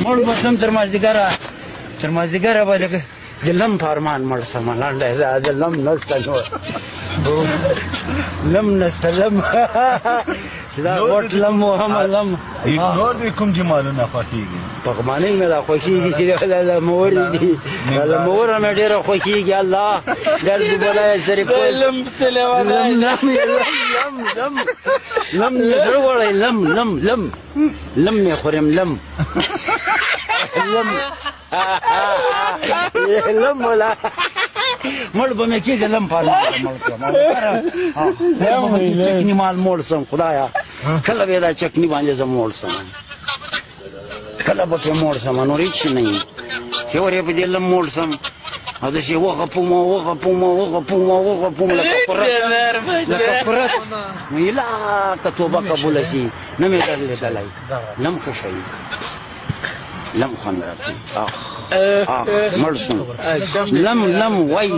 مړ بسم تر مازدیګره به لکه د لم په ارمان مړ سم لنډه د لم نسته نو لم نسته لم دا غوټ لم هم لم نور دې کوم جمالونه خوښېږي؟ پغمانۍ مې را خوښېږي د مورې دي د موره مې ډېره خوښېږي الله درد بلای سرې لم سلې والله لم مې زړه غواړی لم مې خورم لم ولا مړ به مې کېږي لم چکني مال موړ سم خدایا کله به دا چکني باندې زه موړ سم کله به پرې موړ سم نور هېڅ نه وي چې ور یې په دې لم موړ سم او داسې وغپوم لکه قرت ویلا که توبه قبوله شي نه مې در لیدلی لم ښه شی لم خوند راکړي مړ شوم لم وای